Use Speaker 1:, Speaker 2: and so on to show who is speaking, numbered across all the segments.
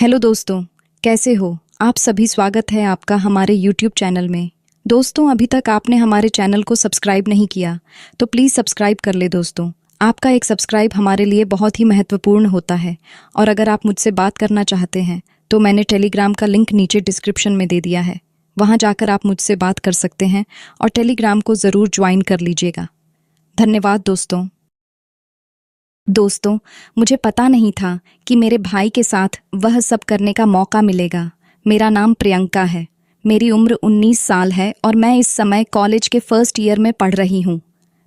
Speaker 1: Hello दोस्तों, कैसे हो आप सभी। स्वागत है आपका हमारे यूट्यूब चैनल में। दोस्तों, अभी तक आपने हमारे चैनल को सब्सक्राइब नहीं किया तो प्लीज़ सब्सक्राइब कर ले दोस्तों। आपका एक सब्सक्राइब हमारे लिए बहुत ही महत्वपूर्ण होता है। और अगर आप मुझसे बात करना चाहते हैं तो मैंने टेलीग्राम का लिंक नीचे डिस्क्रिप्शन में दे दिया है। वहाँ जाकर आप मुझसे बात कर सकते हैं और टेलीग्राम को ज़रूर ज्वाइन कर लीजिएगा। धन्यवाद दोस्तों। दोस्तों, मुझे पता नहीं था कि मेरे भाई के साथ वह सब करने का मौका मिलेगा। मेरा नाम प्रियंका है, मेरी उम्र 19 साल है और मैं इस समय कॉलेज के फर्स्ट ईयर में पढ़ रही हूँ।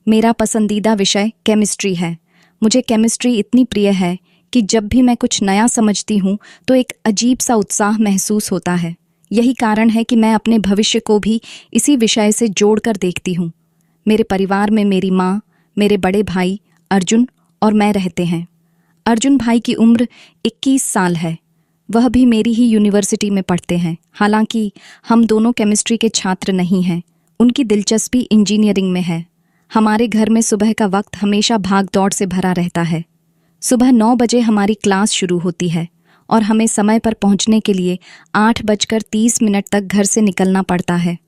Speaker 1: मेरा पसंदीदा विषय केमिस्ट्री है। मुझे केमिस्ट्री इतनी प्रिय है कि जब भी मैं कुछ नया समझती हूँ तो एक अजीब सा उत्साह महसूस होता है। यही कारण है कि मैं अपने भविष्य को भी इसी विषय से जोड़कर देखती हूँ। मेरे परिवार में मेरी माँ, मेरे बड़े भाई अर्जुन और मैं रहते हैं। अर्जुन भाई की उम्र 21 साल है। वह भी मेरी ही यूनिवर्सिटी में पढ़ते हैं। हालांकि हम दोनों केमिस्ट्री के छात्र नहीं हैं। उनकी दिलचस्पी इंजीनियरिंग में है। हमारे घर में सुबह का वक्त हमेशा भाग दौड़ से भरा रहता है। सुबह 9 बजे हमारी क्लास शुरू होती है और हमें समय पर पहुंचने के लिए 8:30 तक घर से निकलना पड़ता है।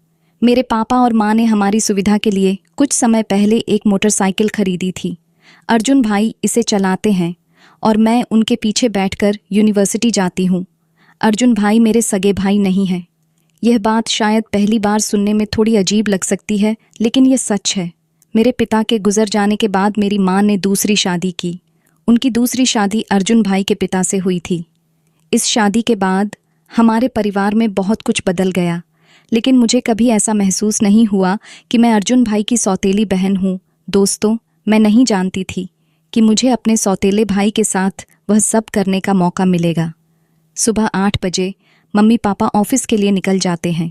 Speaker 1: मेरे पापा और माँ ने हमारी सुविधा के लिए कुछ समय पहले एक मोटरसाइकिल खरीदी थी। अर्जुन भाई इसे चलाते हैं और मैं उनके पीछे बैठकर यूनिवर्सिटी जाती हूँ। अर्जुन भाई मेरे सगे भाई नहीं हैं। यह बात शायद पहली बार सुनने में थोड़ी अजीब लग सकती है, लेकिन यह सच है। मेरे पिता के गुजर जाने के बाद मेरी माँ ने दूसरी शादी की। उनकी दूसरी शादी अर्जुन भाई के पिता से हुई थी। इस शादी के बाद हमारे परिवार में बहुत कुछ बदल गया, लेकिन मुझे कभी ऐसा महसूस नहीं हुआ कि मैं अर्जुन भाई की सौतेली बहन हूँ। दोस्तों, मैं नहीं जानती थी कि मुझे अपने सौतेले भाई के साथ वह सब करने का मौका मिलेगा। सुबह 8 बजे मम्मी पापा ऑफिस के लिए निकल जाते हैं।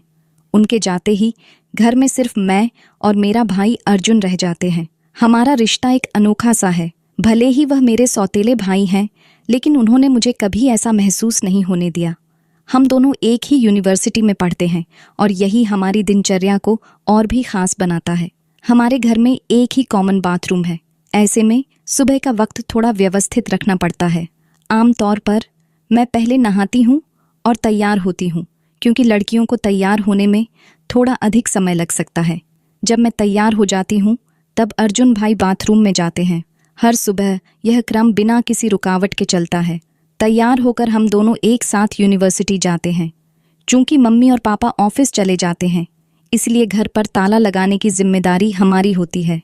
Speaker 1: उनके जाते ही घर में सिर्फ मैं और मेरा भाई अर्जुन रह जाते हैं। हमारा रिश्ता एक अनोखा सा है। भले ही वह मेरे सौतेले भाई हैं, लेकिन उन्होंने मुझे कभी ऐसा महसूस नहीं होने दिया। हम दोनों एक ही यूनिवर्सिटी में पढ़ते हैं और यही हमारी दिनचर्या को और भी खास बनाता है। हमारे घर में एक ही कॉमन बाथरूम है। ऐसे में सुबह का वक्त थोड़ा व्यवस्थित रखना पड़ता है। आमतौर पर मैं पहले नहाती हूँ और तैयार होती हूँ, क्योंकि लड़कियों को तैयार होने में थोड़ा अधिक समय लग सकता है। जब मैं तैयार हो जाती हूँ तब अर्जुन भाई बाथरूम में जाते हैं। हर सुबह यह क्रम बिना किसी रुकावट के चलता है। तैयार होकर हम दोनों एक साथ यूनिवर्सिटी जाते हैं। चूंकि मम्मी और पापा ऑफिस चले जाते हैं, इसलिए घर पर ताला लगाने की जिम्मेदारी हमारी होती है।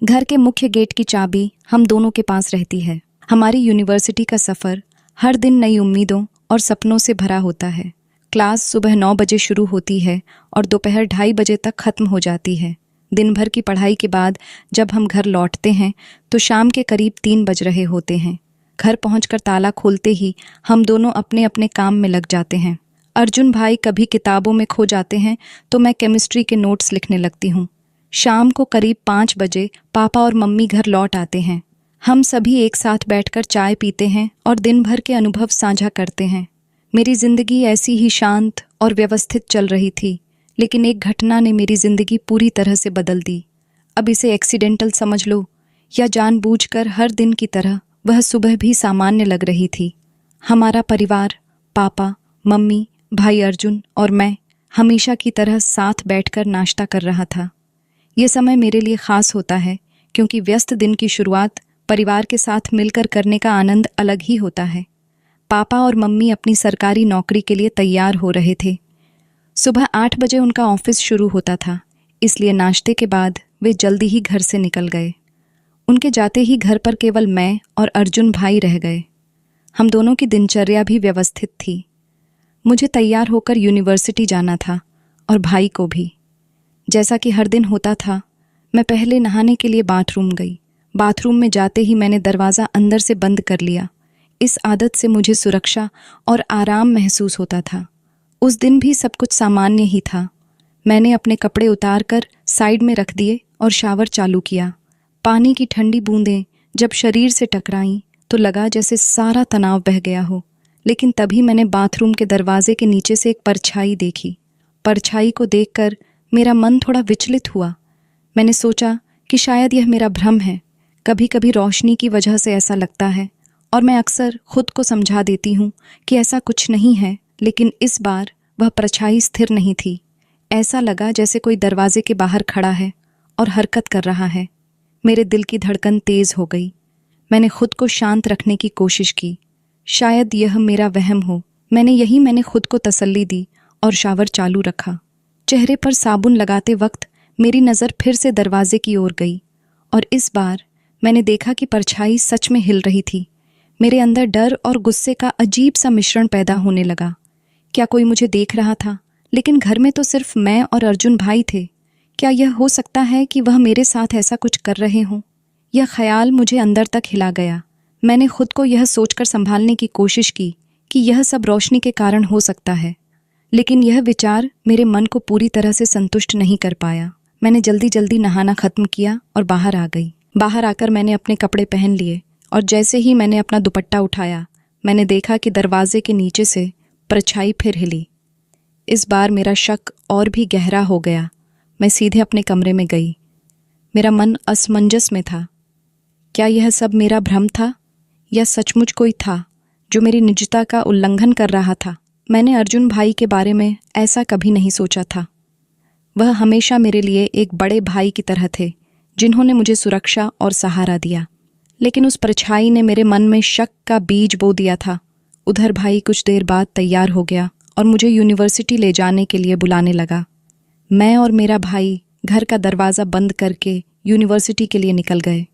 Speaker 1: घर के मुख्य गेट की चाबी हम दोनों के पास रहती है। हमारी यूनिवर्सिटी का सफ़र हर दिन नई उम्मीदों और सपनों से भरा होता है। क्लास सुबह 9 बजे शुरू होती है और दोपहर 2:30 बजे तक ख़त्म हो जाती है। दिन भर की पढ़ाई के बाद जब हम घर लौटते हैं तो शाम के करीब 3 बज रहे होते हैं। घर पहुंचकर ताला खोलते ही हम दोनों अपने अपने काम में लग जाते हैं। अर्जुन भाई कभी किताबों में खो जाते हैं तो मैं केमिस्ट्री के नोट्स लिखने लगती हूँ। शाम को करीब 5 बजे पापा और मम्मी घर लौट आते हैं। हम सभी एक साथ बैठकर चाय पीते हैं और दिन भर के अनुभव साझा करते हैं। मेरी जिंदगी ऐसी ही शांत और व्यवस्थित चल रही थी, लेकिन एक घटना ने मेरी जिंदगी पूरी तरह से बदल दी। अब इसे एक्सीडेंटल समझ लो या जानबूझकर, हर दिन की तरह वह सुबह भी सामान्य लग रही थी। हमारा परिवार, पापा, मम्मी, भाई अर्जुन और मैं हमेशा की तरह साथ बैठकर नाश्ता कर रहा था। ये समय मेरे लिए ख़ास होता है, क्योंकि व्यस्त दिन की शुरुआत परिवार के साथ मिलकर करने का आनंद अलग ही होता है। पापा और मम्मी अपनी सरकारी नौकरी के लिए तैयार हो रहे थे। सुबह 8 बजे उनका ऑफिस शुरू होता था, इसलिए नाश्ते के बाद वे जल्दी ही घर से निकल गए। उनके जाते ही घर पर केवल मैं और अर्जुन भाई रह गए। हम दोनों की दिनचर्या भी व्यवस्थित थी। मुझे तैयार होकर यूनिवर्सिटी जाना था और भाई को भी। जैसा कि हर दिन होता था, मैं पहले नहाने के लिए बाथरूम गई। बाथरूम में जाते ही मैंने दरवाज़ा अंदर से बंद कर लिया। इस आदत से मुझे सुरक्षा और आराम महसूस होता था। उस दिन भी सब कुछ सामान्य ही था। मैंने अपने कपड़े उतार कर साइड में रख दिए और शावर चालू किया। पानी की ठंडी बूंदें जब शरीर से टकराईं तो लगा जैसे सारा तनाव बह गया हो। लेकिन तभी मैंने बाथरूम के दरवाजे के नीचे से एक परछाई देखी। परछाई को देखकर मेरा मन थोड़ा विचलित हुआ। मैंने सोचा कि शायद यह मेरा भ्रम है। कभी कभी रोशनी की वजह से ऐसा लगता है और मैं अक्सर खुद को समझा देती हूँ कि ऐसा कुछ नहीं है, लेकिन इस बार वह परछाई स्थिर नहीं थी। ऐसा लगा जैसे कोई दरवाजे के बाहर खड़ा है और हरकत कर रहा है। मेरे दिल की धड़कन तेज हो गई। मैंने खुद को शांत रखने की कोशिश की। शायद यह मेरा वहम हो। मैंने खुद को तसल्ली दी और शावर चालू रखा। चेहरे पर साबुन लगाते वक्त मेरी नज़र फिर से दरवाजे की ओर गई और इस बार मैंने देखा कि परछाई सच में हिल रही थी। मेरे अंदर डर और गुस्से का अजीब सा मिश्रण पैदा होने लगा। क्या कोई मुझे देख रहा था? लेकिन घर में तो सिर्फ मैं और अर्जुन भाई थे। क्या यह हो सकता है कि वह मेरे साथ ऐसा कुछ कर रहे हों? यह ख्याल मुझे अंदर तक हिला गया। मैंने खुद को यह सोचकर संभालने की कोशिश की कि यह सब रोशनी के कारण हो सकता है, लेकिन यह विचार मेरे मन को पूरी तरह से संतुष्ट नहीं कर पाया। मैंने जल्दी जल्दी नहाना खत्म किया और बाहर आ गई। बाहर आकर मैंने अपने कपड़े पहन लिए और जैसे ही मैंने अपना दुपट्टा उठाया, मैंने देखा कि दरवाजे के नीचे से परछाई फिर हिली। इस बार मेरा शक और भी गहरा हो गया। मैं सीधे अपने कमरे में गई। मेरा मन असमंजस में था। क्या यह सब मेरा भ्रम था या सचमुच कोई था जो मेरी निजता का उल्लंघन कर रहा था? मैंने अर्जुन भाई के बारे में ऐसा कभी नहीं सोचा था। वह हमेशा मेरे लिए एक बड़े भाई की तरह थे, जिन्होंने मुझे सुरक्षा और सहारा दिया। लेकिन उस परछाई ने मेरे मन में शक का बीज बो दिया था। उधर भाई कुछ देर बाद तैयार हो गया और मुझे यूनिवर्सिटी ले जाने के लिए बुलाने लगा। मैं और मेरा भाई घर का दरवाज़ा बंद करके यूनिवर्सिटी के लिए निकल गए।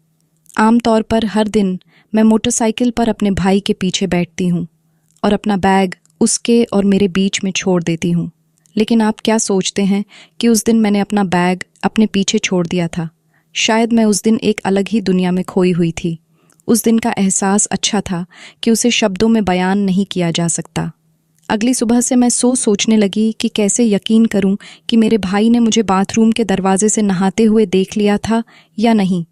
Speaker 1: आमतौर पर हर दिन मैं मोटरसाइकिल पर अपने भाई के पीछे बैठती हूँ और अपना बैग उसके और मेरे बीच में छोड़ देती हूँ। लेकिन आप क्या सोचते हैं कि उस दिन मैंने अपना बैग अपने पीछे छोड़ दिया था? शायद मैं उस दिन एक अलग ही दुनिया में खोई हुई थी। उस दिन का एहसास अच्छा था कि उसे शब्दों में बयान नहीं किया जा सकता। अगली सुबह से मैं सोचने लगी कि कैसे यकीन करूं कि मेरे भाई ने मुझे बाथरूम के दरवाजे से नहाते हुए देख लिया था या नहीं।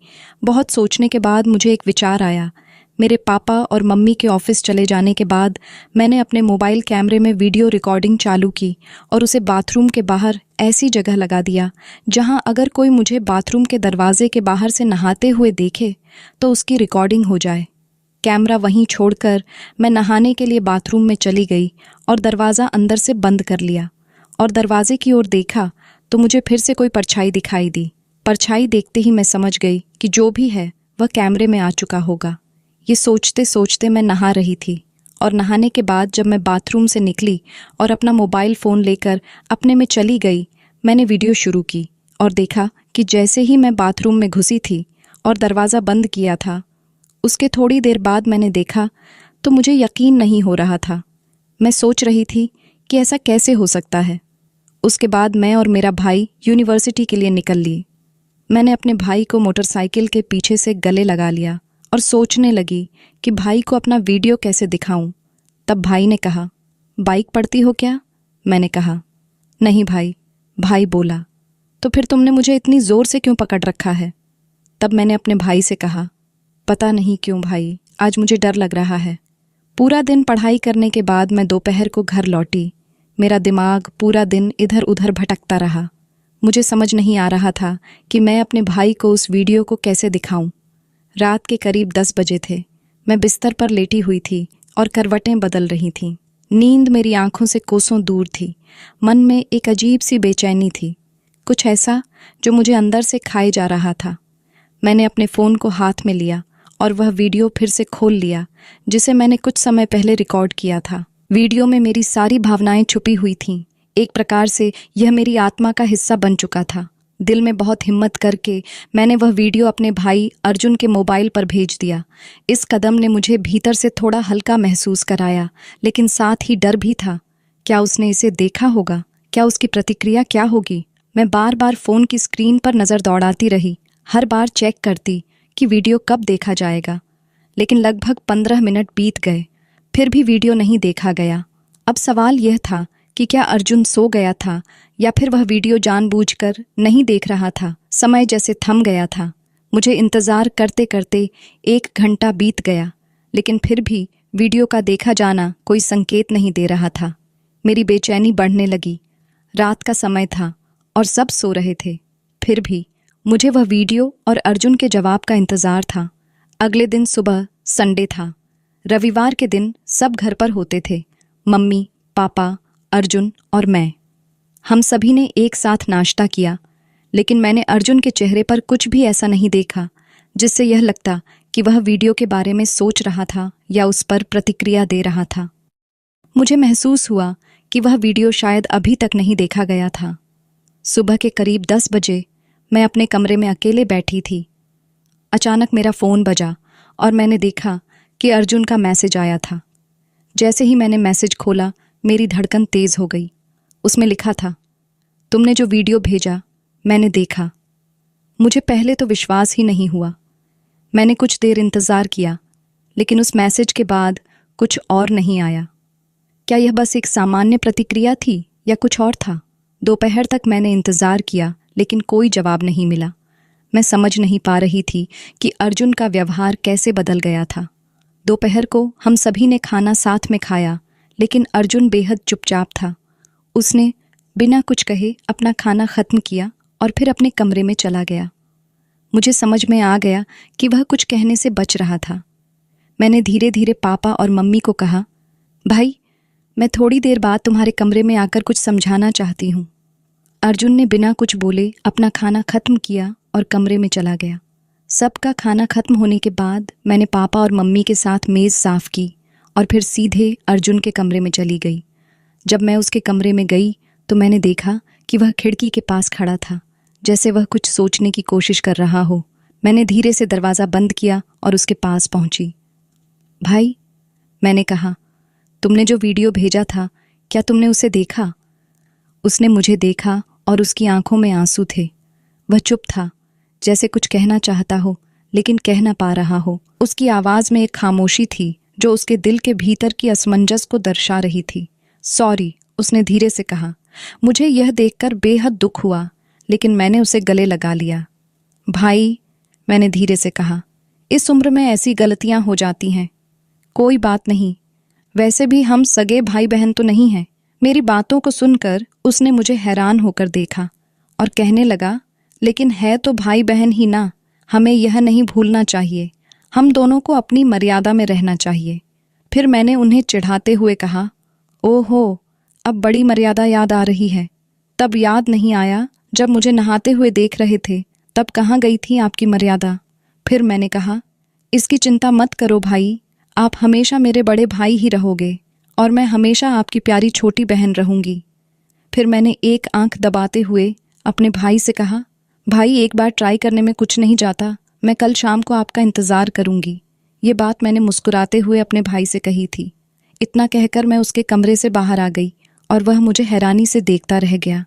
Speaker 1: बहुत सोचने के बाद मुझे एक विचार आया। मेरे पापा और मम्मी के ऑफिस चले जाने के बाद मैंने अपने मोबाइल कैमरे में वीडियो रिकॉर्डिंग चालू की और उसे बाथरूम के बाहर ऐसी जगह लगा दिया जहां अगर कोई मुझे बाथरूम के दरवाजे के बाहर से नहाते हुए देखे तो उसकी रिकॉर्डिंग हो जाए। कैमरा वहीं छोड़कर मैं नहाने के लिए बाथरूम में चली गई और दरवाज़ा अंदर से बंद कर लिया और दरवाजे की ओर देखा तो मुझे फिर से कोई परछाई दिखाई दी। परछाई देखते ही मैं समझ गई कि जो भी है वह कैमरे में आ चुका होगा। ये सोचते सोचते मैं नहा रही थी और नहाने के बाद जब मैं बाथरूम से निकली और अपना मोबाइल फ़ोन लेकर अपने में चली गई, मैंने वीडियो शुरू की और देखा कि जैसे ही मैं बाथरूम में घुसी थी और दरवाज़ा बंद किया था, उसके थोड़ी देर बाद मैंने देखा तो मुझे यकीन नहीं हो रहा था। मैं सोच रही थी कि ऐसा कैसे हो सकता है। उसके बाद मैं और मेरा भाई यूनिवर्सिटी के लिए निकल लिए। मैंने अपने भाई को मोटरसाइकिल के पीछे से गले लगा लिया और सोचने लगी कि भाई को अपना वीडियो कैसे दिखाऊं। तब भाई ने कहा, बाइक पढ़ती हो क्या? मैंने कहा, नहीं भाई। भाई बोला, तो फिर तुमने मुझे इतनी ज़ोर से क्यों पकड़ रखा है? तब मैंने अपने भाई से कहा, पता नहीं क्यों भाई, आज मुझे डर लग रहा है। पूरा दिन पढ़ाई करने के बाद मैं दोपहर को घर लौटी। मेरा दिमाग पूरा दिन इधर उधर भटकता रहा। मुझे समझ नहीं आ रहा था कि मैं अपने भाई को उस वीडियो को कैसे दिखाऊं। रात के करीब 10 बजे थे। मैं बिस्तर पर लेटी हुई थी और करवटें बदल रही थीं। नींद मेरी आंखों से कोसों दूर थी। मन में एक अजीब सी बेचैनी थी, कुछ ऐसा जो मुझे अंदर से खाए जा रहा था। मैंने अपने फ़ोन को हाथ में लिया और वह वीडियो फिर से खोल लिया जिसे मैंने कुछ समय पहले रिकॉर्ड किया था। वीडियो में मेरी सारी भावनाएं छुपी हुई थीं। एक प्रकार से यह मेरी आत्मा का हिस्सा बन चुका था। दिल में बहुत हिम्मत करके मैंने वह वीडियो अपने भाई अर्जुन के मोबाइल पर भेज दिया। इस कदम ने मुझे भीतर से थोड़ा हल्का महसूस कराया, लेकिन साथ ही डर भी था। क्या उसने इसे देखा होगा? क्या उसकी प्रतिक्रिया क्या होगी? मैं बार बार फ़ोन की स्क्रीन पर नज़र दौड़ाती रही, हर बार चेक करती कि वीडियो कब देखा जाएगा। लेकिन लगभग 15 मिनट बीत गए, फिर भी वीडियो नहीं देखा गया। अब सवाल यह था कि क्या अर्जुन सो गया था या फिर वह वीडियो जानबूझकर नहीं देख रहा था। समय जैसे थम गया था। मुझे इंतज़ार करते करते 1 घंटा बीत गया, लेकिन फिर भी वीडियो का देखा जाना कोई संकेत नहीं दे रहा था। मेरी बेचैनी बढ़ने लगी। रात का समय था और सब सो रहे थे, फिर भी मुझे वह वीडियो और अर्जुन के जवाब का इंतज़ार था। अगले दिन सुबह संडे था। रविवार के दिन सब घर पर होते थे, मम्मी, पापा, अर्जुन और मैं। हम सभी ने एक साथ नाश्ता किया, लेकिन मैंने अर्जुन के चेहरे पर कुछ भी ऐसा नहीं देखा जिससे यह लगता कि वह वीडियो के बारे में सोच रहा था या उस पर प्रतिक्रिया दे रहा था। मुझे महसूस हुआ कि वह वीडियो शायद अभी तक नहीं देखा गया था। सुबह के करीब 10 बजे मैं अपने कमरे में अकेले बैठी थी। अचानक मेरा फ़ोन बजा और मैंने देखा कि अर्जुन का मैसेज आया था। जैसे ही मैंने मैसेज खोला, मेरी धड़कन तेज़ हो गई। उसमें लिखा था, तुमने जो वीडियो भेजा मैंने देखा। मुझे पहले तो विश्वास ही नहीं हुआ। मैंने कुछ देर इंतज़ार किया, लेकिन उस मैसेज के बाद कुछ और नहीं आया। क्या यह बस एक सामान्य प्रतिक्रिया थी या कुछ और था? दोपहर तक मैंने इंतज़ार किया, लेकिन कोई जवाब नहीं मिला। मैं समझ नहीं पा रही थी कि अर्जुन का व्यवहार कैसे बदल गया था। दोपहर को हम सभी ने खाना साथ में खाया, लेकिन अर्जुन बेहद चुपचाप था। उसने बिना कुछ कहे अपना खाना ख़त्म किया और फिर अपने कमरे में चला गया। मुझे समझ में आ गया कि वह कुछ कहने से बच रहा था। मैंने धीरे धीरे पापा और मम्मी को कहा, भाई, मैं थोड़ी देर बाद तुम्हारे कमरे में आकर कुछ समझाना चाहती हूँ। अर्जुन ने बिना कुछ बोले अपना खाना ख़त्म किया और कमरे में चला गया। सबका खाना ख़त्म होने के बाद मैंने पापा और मम्मी के साथ मेज़ साफ़ की और फिर सीधे अर्जुन के कमरे में चली गई। जब मैं उसके कमरे में गई तो मैंने देखा कि वह खिड़की के पास खड़ा था, जैसे वह कुछ सोचने की कोशिश कर रहा हो। मैंने धीरे से दरवाज़ा बंद किया और उसके पास पहुंची। भाई, मैंने कहा, तुमने जो वीडियो भेजा था, क्या तुमने उसे देखा? उसने मुझे देखा और उसकी आंखों में आंसू थे। वह चुप था, जैसे कुछ कहना चाहता हो लेकिन कह ना पा रहा हो। उसकी आवाज़ में एक खामोशी थी जो उसके दिल के भीतर की असमंजस को दर्शा रही थी। सॉरी, उसने धीरे से कहा। मुझे यह देखकर बेहद दुख हुआ, लेकिन मैंने उसे गले लगा लिया। भाई, मैंने धीरे से कहा, इस उम्र में ऐसी गलतियां हो जाती हैं। कोई बात नहीं, वैसे भी हम सगे भाई बहन तो नहीं हैं। मेरी बातों को सुनकर उसने मुझे हैरान होकर देखा और कहने लगा, लेकिन है तो भाई बहन ही ना। हमें यह नहीं भूलना चाहिए, हम दोनों को अपनी मर्यादा में रहना चाहिए। फिर मैंने उन्हें चिढ़ाते हुए कहा, ओहो, अब बड़ी मर्यादा याद आ रही है। तब याद नहीं आया जब मुझे नहाते हुए देख रहे थे, तब कहाँ गई थी आपकी मर्यादा? फिर मैंने कहा, इसकी चिंता मत करो भाई, आप हमेशा मेरे बड़े भाई ही रहोगे और मैं हमेशा आपकी प्यारी छोटी बहन रहूंगी। फिर मैंने एक आंख दबाते हुए अपने भाई से कहा, भाई, एक बार ट्राई करने में कुछ नहीं जाता। मैं कल शाम को आपका इंतज़ार करूंगी। ये बात मैंने मुस्कुराते हुए अपने भाई से कही थी। इतना कहकर मैं उसके कमरे से बाहर आ गई और वह मुझे हैरानी से देखता रह गया।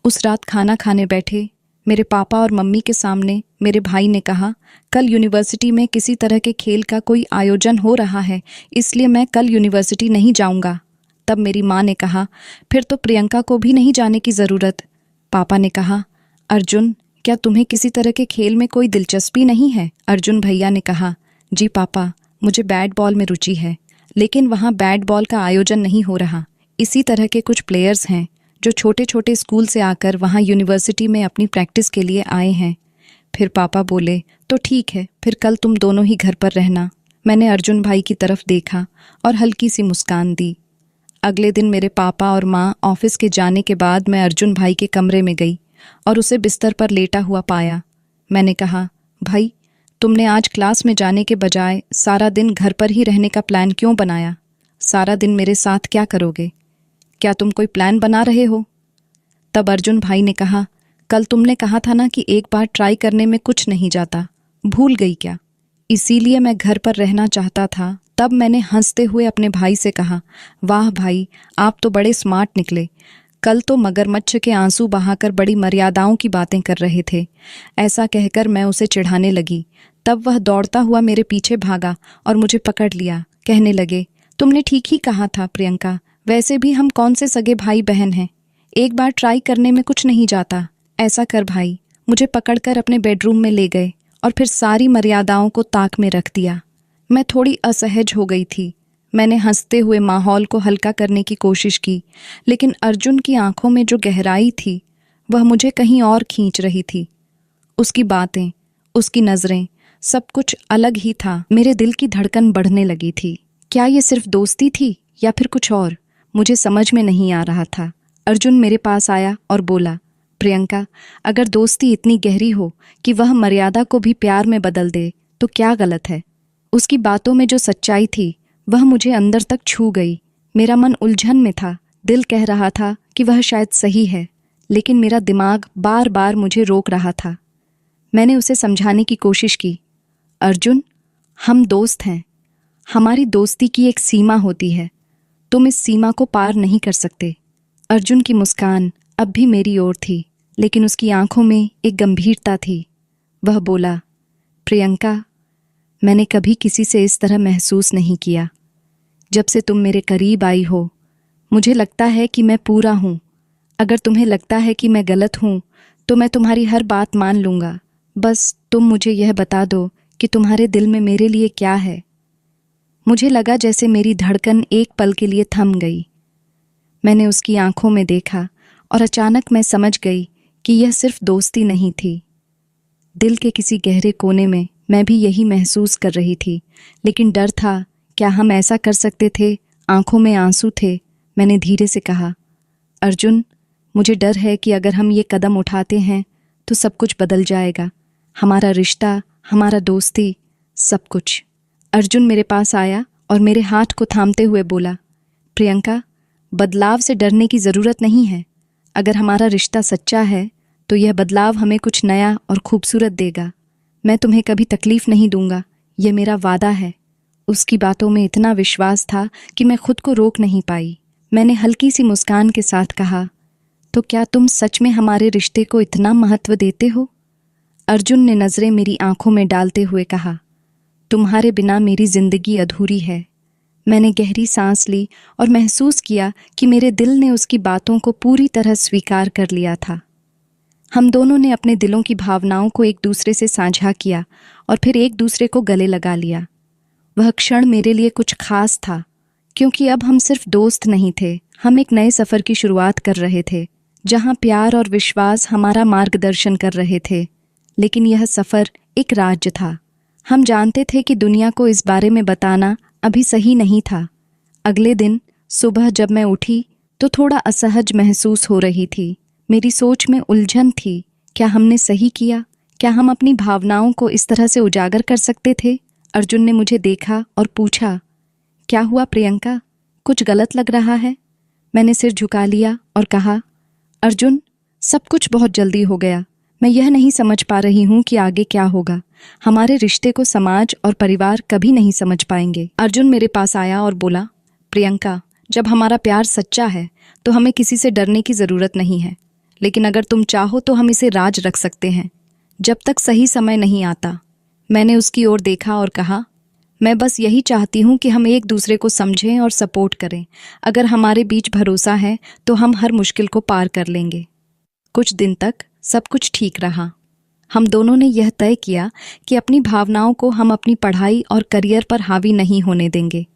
Speaker 1: उस रात खाना खाने बैठे मेरे पापा और मम्मी के सामने मेरे भाई ने कहा, कल यूनिवर्सिटी में किसी तरह के खेल का कोई आयोजन हो रहा है, इसलिए मैं कल यूनिवर्सिटी नहीं जाऊंगा। तब मेरी माँ ने कहा, फिर तो प्रियंका को भी नहीं जाने की ज़रूरत। पापा ने कहा, अर्जुन, क्या तुम्हें किसी तरह के खेल में कोई दिलचस्पी नहीं है? अर्जुन भैया ने कहा, जी पापा, मुझे बैट बॉल में रुचि है, लेकिन वहाँ बैट बॉल का आयोजन नहीं हो रहा। इसी तरह के कुछ प्लेयर्स हैं जो छोटे छोटे स्कूल से आकर वहाँ यूनिवर्सिटी में अपनी प्रैक्टिस के लिए आए हैं। फिर पापा बोले, तो ठीक है, फिर कल तुम दोनों ही घर पर रहना। मैंने अर्जुन भाई की तरफ देखा और हल्की सी मुस्कान दी। अगले दिन मेरे पापा और माँ ऑफिस के जाने के बाद मैं अर्जुन भाई के कमरे में गई और उसे बिस्तर पर लेटा हुआ पाया। मैंने कहा, भाई, तुमने आज क्लास में जाने के बजाय सारा दिन घर पर ही रहने का प्लान क्यों बनाया? सारा दिन मेरे साथ क्या करोगे? क्या तुम कोई प्लान बना रहे हो? तब अर्जुन भाई ने कहा, कल तुमने कहा था ना कि एक बार ट्राई करने में कुछ नहीं जाता, भूल गई क्या? इसीलिए मैं घर पर रहना चाहता था। तब मैंने हंसते हुए अपने भाई से कहा, वाह भाई, आप तो बड़े स्मार्ट निकले। कल तो मगरमच्छ के आंसू बहाकर बड़ी मर्यादाओं की बातें कर रहे थे। ऐसा कहकर मैं उसे चिढ़ाने लगी। तब वह दौड़ता हुआ मेरे पीछे भागा और मुझे पकड़ लिया। कहने लगे, तुमने ठीक ही कहा था प्रियंका, वैसे भी हम कौन से सगे भाई बहन हैं, एक बार ट्राई करने में कुछ नहीं जाता। ऐसा कर भाई, मुझे पकड़कर अपने बेडरूम में ले गए और फिर सारी मर्यादाओं को ताक में रख दिया। मैं थोड़ी असहज हो गई थी। मैंने हंसते हुए माहौल को हल्का करने की कोशिश की, लेकिन अर्जुन की आंखों में जो गहराई थी वह मुझे कहीं और खींच रही थी। उसकी बातें, उसकी नज़रें, सब कुछ अलग ही था। मेरे दिल की धड़कन बढ़ने लगी थी। क्या ये सिर्फ दोस्ती थी या फिर कुछ और? मुझे समझ में नहीं आ रहा था। अर्जुन मेरे पास आया और बोला, प्रियंका, अगर दोस्ती इतनी गहरी हो कि वह मर्यादा को भी प्यार में बदल दे तो क्या गलत है? उसकी बातों में जो सच्चाई थी वह मुझे अंदर तक छू गई। मेरा मन उलझन में था। दिल कह रहा था कि वह शायद सही है, लेकिन मेरा दिमाग बार बार मुझे रोक रहा था। मैंने उसे समझाने की कोशिश की। अर्जुन, हम दोस्त हैं। हमारी दोस्ती की एक सीमा होती है। तुम इस सीमा को पार नहीं कर सकते। अर्जुन की मुस्कान अब भी मेरी ओर थी, लेकिन उसकी आंखों में एक गंभीरता थी। वह बोला, प्रियंका, मैंने कभी किसी से इस तरह महसूस नहीं किया। जब से तुम मेरे करीब आई हो, मुझे लगता है कि मैं पूरा हूँ। अगर तुम्हें लगता है कि मैं गलत हूँ तो मैं तुम्हारी हर बात मान लूँगा। बस तुम मुझे यह बता दो कि तुम्हारे दिल में मेरे लिए क्या है। मुझे लगा जैसे मेरी धड़कन एक पल के लिए थम गई। मैंने उसकी आंखों में देखा और अचानक मैं समझ गई कि यह सिर्फ दोस्ती नहीं थी। दिल के किसी गहरे कोने में मैं भी यही महसूस कर रही थी, लेकिन डर था। क्या हम ऐसा कर सकते थे? आंखों में आंसू थे। मैंने धीरे से कहा, अर्जुन, मुझे डर है कि अगर हम ये कदम उठाते हैं तो सब कुछ बदल जाएगा। हमारा रिश्ता, हमारा दोस्ती, सब कुछ। अर्जुन मेरे पास आया और मेरे हाथ को थामते हुए बोला, प्रियंका, बदलाव से डरने की ज़रूरत नहीं है। अगर हमारा रिश्ता सच्चा है तो यह बदलाव हमें कुछ नया और खूबसूरत देगा। मैं तुम्हें कभी तकलीफ नहीं दूंगा, यह मेरा वादा है। उसकी बातों में इतना विश्वास था कि मैं खुद को रोक नहीं पाई। मैंने हल्की सी मुस्कान के साथ कहा, तो क्या तुम सच में हमारे रिश्ते को इतना महत्व देते हो? अर्जुन ने नज़रें मेरी आंखों में डालते हुए कहा, तुम्हारे बिना मेरी जिंदगी अधूरी है। मैंने गहरी सांस ली और महसूस किया कि मेरे दिल ने उसकी बातों को पूरी तरह स्वीकार कर लिया था। हम दोनों ने अपने दिलों की भावनाओं को एक दूसरे से साझा किया और फिर एक दूसरे को गले लगा लिया। वह क्षण मेरे लिए कुछ खास था, क्योंकि अब हम सिर्फ दोस्त नहीं थे, हम एक नए सफ़र की शुरुआत कर रहे थे, जहाँ प्यार और विश्वास हमारा मार्गदर्शन कर रहे थे। लेकिन यह सफ़र एक राज था। हम जानते थे कि दुनिया को इस बारे में बताना अभी सही नहीं था। अगले दिन सुबह जब मैं उठी तो थोड़ा असहज महसूस हो रही थी। मेरी सोच में उलझन थी। क्या हमने सही किया? क्या हम अपनी भावनाओं को इस तरह से उजागर कर सकते थे? अर्जुन ने मुझे देखा और पूछा, क्या हुआ प्रियंका, कुछ गलत लग रहा है? मैंने सिर झुका लिया और कहा, अर्जुन, सब कुछ बहुत जल्दी हो गया। मैं यह नहीं समझ पा रही हूँ कि आगे क्या होगा। हमारे रिश्ते को समाज और परिवार कभी नहीं समझ पाएंगे। अर्जुन मेरे पास आया और बोला, प्रियंका, जब हमारा प्यार सच्चा है तो हमें किसी से डरने की ज़रूरत नहीं है। लेकिन अगर तुम चाहो तो हम इसे राज रख सकते हैं, जब तक सही समय नहीं आता। मैंने उसकी ओर देखा और कहा, मैं बस यही चाहती हूँ कि हम एक दूसरे को समझें और सपोर्ट करें। अगर हमारे बीच भरोसा है तो हम हर मुश्किल को पार कर लेंगे। कुछ दिन तक सब कुछ ठीक रहा। हम दोनों ने यह तय किया कि अपनी भावनाओं को हम अपनी पढ़ाई और करियर पर हावी नहीं होने देंगे।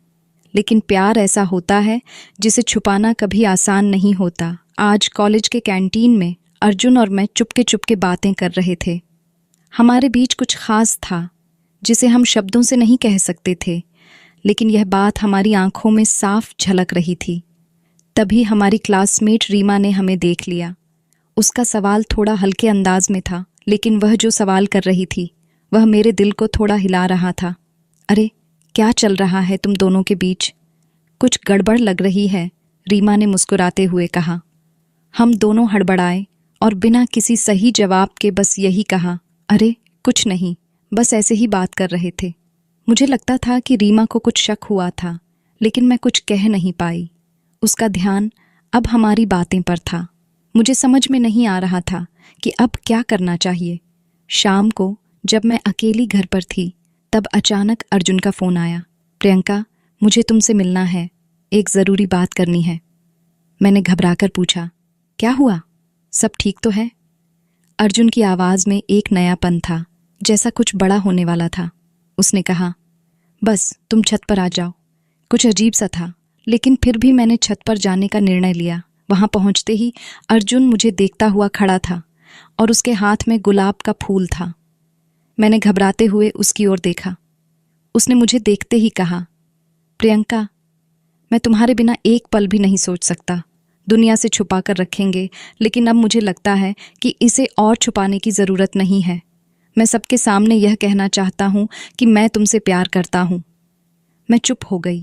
Speaker 1: लेकिन प्यार ऐसा होता है जिसे छुपाना कभी आसान नहीं होता। आज कॉलेज के कैंटीन में अर्जुन और मैं चुपके चुपके बातें कर रहे थे। हमारे बीच कुछ खास था जिसे हम शब्दों से नहीं कह सकते थे, लेकिन यह बात हमारी आंखों में साफ झलक रही थी। तभी हमारी क्लासमेट रीमा ने हमें देख लिया। उसका सवाल थोड़ा हल्के अंदाज में था, लेकिन वह जो सवाल कर रही थी वह मेरे दिल को थोड़ा हिला रहा था। अरे, क्या चल रहा है तुम दोनों के बीच? कुछ गड़बड़ लग रही है, रीमा ने मुस्कुराते हुए कहा। हम दोनों हड़बड़ाए और बिना किसी सही जवाब के बस यही कहा, अरे कुछ नहीं, बस ऐसे ही बात कर रहे थे। मुझे लगता था कि रीमा को कुछ शक हुआ था, लेकिन मैं कुछ कह नहीं पाई। उसका ध्यान अब हमारी बातें पर था। मुझे समझ में नहीं आ रहा था कि अब क्या करना चाहिए। शाम को जब मैं अकेली घर पर थी तब अचानक अर्जुन का फ़ोन आया। प्रियंका, मुझे तुमसे मिलना है, एक ज़रूरी बात करनी है। मैंने घबराकर पूछा, क्या हुआ? सब ठीक तो है? अर्जुन की आवाज़ में एक नयापन था, जैसा कुछ बड़ा होने वाला था। उसने कहा, बस तुम छत पर आ जाओ। कुछ अजीब सा था, लेकिन फिर भी मैंने छत पर जाने का निर्णय लिया। वहाँ पहुँचते ही अर्जुन मुझे देखता हुआ खड़ा था और उसके हाथ में गुलाब का फूल था। मैंने घबराते हुए उसकी ओर देखा। उसने मुझे देखते ही कहा, प्रियंका, मैं तुम्हारे बिना एक पल भी नहीं सोच सकता। दुनिया से छुपा कर रखेंगे, लेकिन अब मुझे लगता है कि इसे और छुपाने की ज़रूरत नहीं है। मैं सबके सामने यह कहना चाहता हूँ कि मैं तुमसे प्यार करता हूँ। मैं चुप हो गई।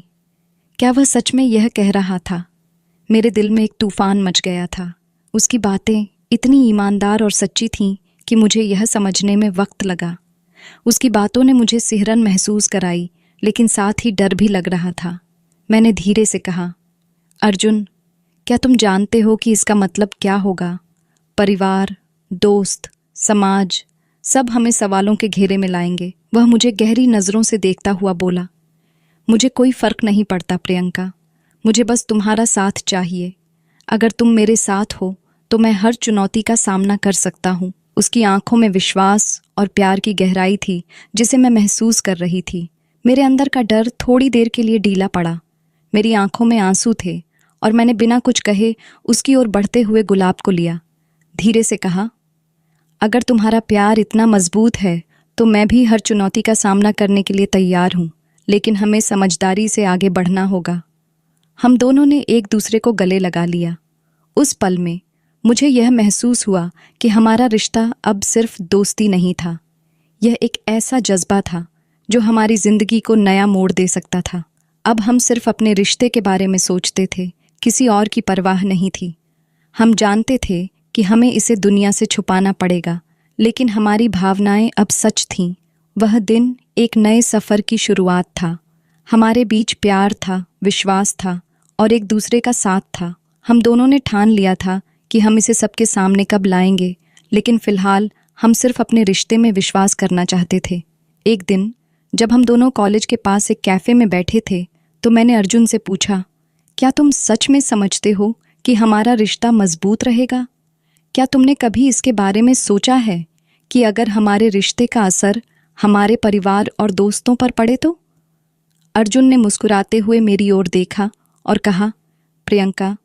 Speaker 1: क्या वह सच में यह कह रहा था? मेरे दिल में एक तूफान मच गया था। उसकी बातें इतनी ईमानदार और सच्ची थीं कि मुझे यह समझने में वक्त लगा। उसकी बातों ने मुझे सिहरन महसूस कराई, लेकिन साथ ही डर भी लग रहा था। मैंने धीरे से कहा, अर्जुन, क्या तुम जानते हो कि इसका मतलब क्या होगा? परिवार, दोस्त, समाज, सब हमें सवालों के घेरे में लाएंगे। वह मुझे गहरी नज़रों से देखता हुआ बोला, मुझे कोई फ़र्क नहीं पड़ता प्रियंका, मुझे बस तुम्हारा साथ चाहिए। अगर तुम मेरे साथ हो तो मैं हर चुनौती का सामना कर सकता हूँ। उसकी आंखों में विश्वास और प्यार की गहराई थी जिसे मैं महसूस कर रही थी। मेरे अंदर का डर थोड़ी देर के लिए ढीला पड़ा। मेरी आंखों में आंसू थे और मैंने बिना कुछ कहे उसकी ओर बढ़ते हुए गुलाब को लिया। धीरे से कहा, अगर तुम्हारा प्यार इतना मजबूत है तो मैं भी हर चुनौती का सामना करने के लिए तैयार हूँ, लेकिन हमें समझदारी से आगे बढ़ना होगा। हम दोनों ने एक दूसरे को गले लगा लिया। उस पल में मुझे यह महसूस हुआ कि हमारा रिश्ता अब सिर्फ दोस्ती नहीं था, यह एक ऐसा जज्बा था जो हमारी जिंदगी को नया मोड़ दे सकता था। अब हम सिर्फ अपने रिश्ते के बारे में सोचते थे, किसी और की परवाह नहीं थी। हम जानते थे कि हमें इसे दुनिया से छुपाना पड़ेगा, लेकिन हमारी भावनाएं अब सच थीं। वह दिन एक नए सफ़र की शुरुआत था। हमारे बीच प्यार था, विश्वास था और एक दूसरे का साथ था। हम दोनों ने ठान लिया था कि हम इसे सबके सामने कब लाएंगे, लेकिन फ़िलहाल हम सिर्फ अपने रिश्ते में विश्वास करना चाहते थे। एक दिन जब हम दोनों कॉलेज के पास एक कैफ़े में बैठे थे तो मैंने अर्जुन से पूछा, क्या तुम सच में समझते हो कि हमारा रिश्ता मजबूत रहेगा? क्या तुमने कभी इसके बारे में सोचा है कि अगर हमारे रिश्ते का असर हमारे परिवार और दोस्तों पर पड़े तो? अर्जुन ने मुस्कुराते हुए मेरी ओर देखा और कहा, प्रियंका,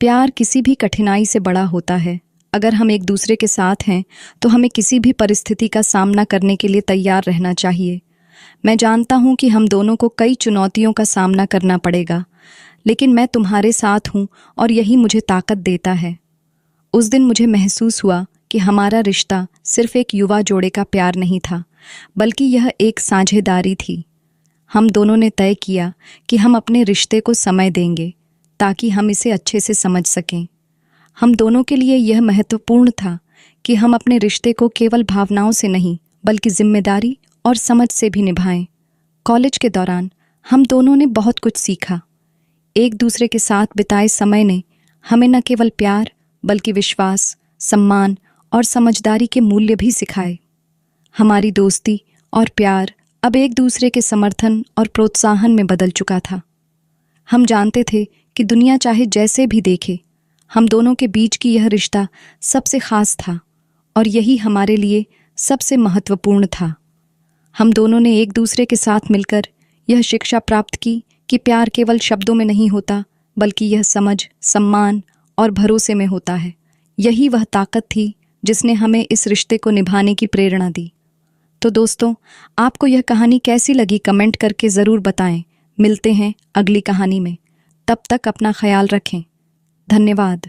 Speaker 1: प्यार किसी भी कठिनाई से बड़ा होता है। अगर हम एक दूसरे के साथ हैं तो हमें किसी भी परिस्थिति का सामना करने के लिए तैयार रहना चाहिए। मैं जानता हूँ कि हम दोनों को कई चुनौतियों का सामना करना पड़ेगा, लेकिन मैं तुम्हारे साथ हूँ और यही मुझे ताकत देता है। उस दिन मुझे महसूस हुआ कि हमारा रिश्ता सिर्फ एक युवा जोड़े का प्यार नहीं था, बल्कि यह एक साझेदारी थी। हम दोनों ने तय किया कि हम अपने रिश्ते को समय देंगे ताकि हम इसे अच्छे से समझ सकें। हम दोनों के लिए यह महत्वपूर्ण था कि हम अपने रिश्ते को केवल भावनाओं से नहीं, बल्कि जिम्मेदारी और समझ से भी निभाएं। कॉलेज के दौरान हम दोनों ने बहुत कुछ सीखा। एक दूसरे के साथ बिताए समय ने हमें न केवल प्यार, बल्कि विश्वास, सम्मान और समझदारी के मूल्य भी सिखाए। हमारी दोस्ती और प्यार अब एक दूसरे के समर्थन और प्रोत्साहन में बदल चुका था। हम जानते थे कि दुनिया चाहे जैसे भी देखे, हम दोनों के बीच की यह रिश्ता सबसे खास था और यही हमारे लिए सबसे महत्वपूर्ण था। हम दोनों ने एक दूसरे के साथ मिलकर यह शिक्षा प्राप्त की कि प्यार केवल शब्दों में नहीं होता, बल्कि यह समझ, सम्मान और भरोसे में होता है। यही वह ताकत थी जिसने हमें इस रिश्ते को निभाने की प्रेरणा दी। तो दोस्तों, आपको यह कहानी कैसी लगी कमेंट करके ज़रूर बताएं। मिलते हैं अगली कहानी में। तब तक अपना ख्याल रखें। धन्यवाद।